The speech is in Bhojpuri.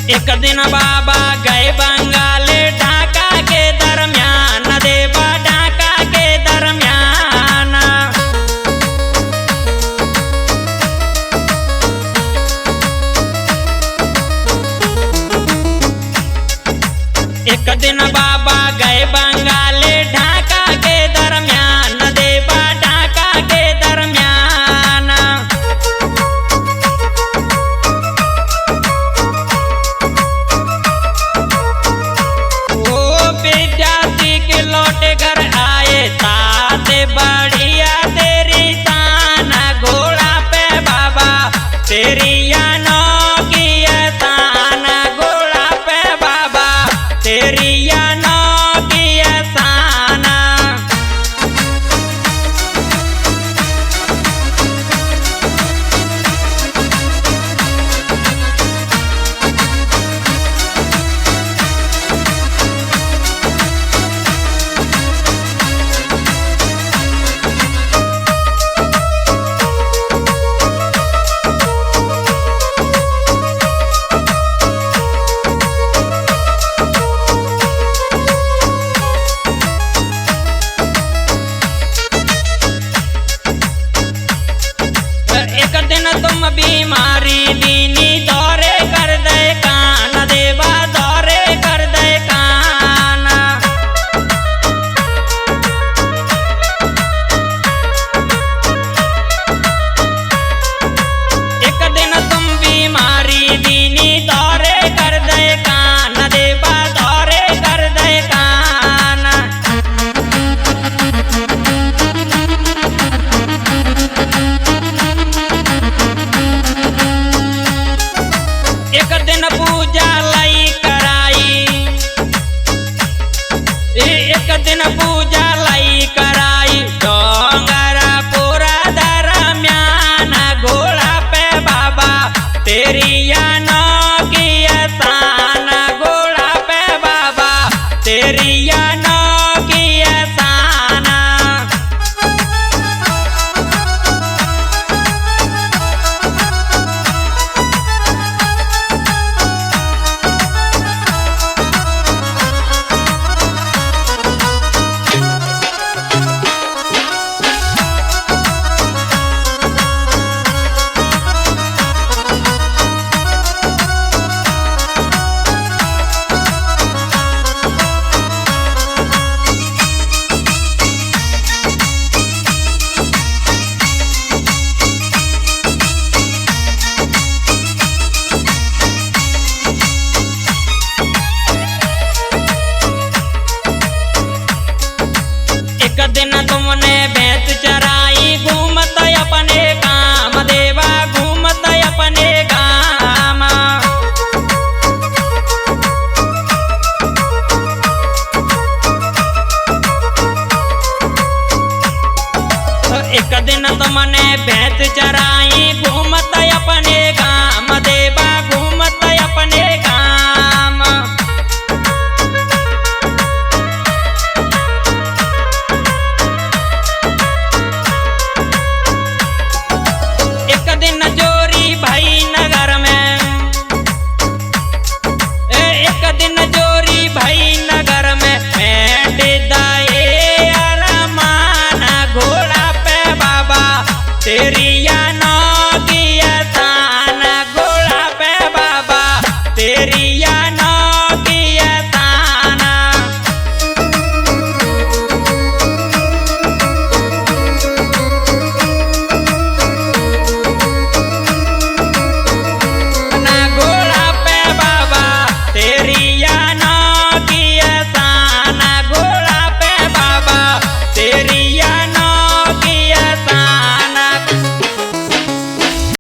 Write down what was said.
एक दिन बाबा गए बंगाल ढाका के दरमियान देवा ढाका के दरमियान। एक दिन बाबा गए बंगाल ढाका के दरमियान देवा ढाका के दरमियान। घर आए तात बढ़िया तेरी ताना घोड़ा पे बाबा तेरी यानो की ताना घोड़ा पे बाबा तेरी यानो की ताना। एक दिन तुम बीमारी दीनी दौरे कर दे कान देवा दौरे कर दे कान। एक दिन तुम बीमारी दीनी दौरे कर दे कान देवा दौरे कर दे कान। एक दिन पूजा लाई कराई एक दिन पूजा लाई कराई डोंगरा पूरा दरमियान घोड़ा पे बाबा तेरी यानो की ताना घोड़ा पे बाबा तेरी यानो की ताना। एक दिन तुमने भैंस चराई घूमत अपने काम देवा घूमत अपने काम। एक दिन तुमने भैंस चराई घूमत अपने काम देवा घूमत अपने काम। एक दिन जोरी भाई नगर में एक दिन जोरी भाई नगर में दाए अरमाना घोड़ा पे बाबा तेरी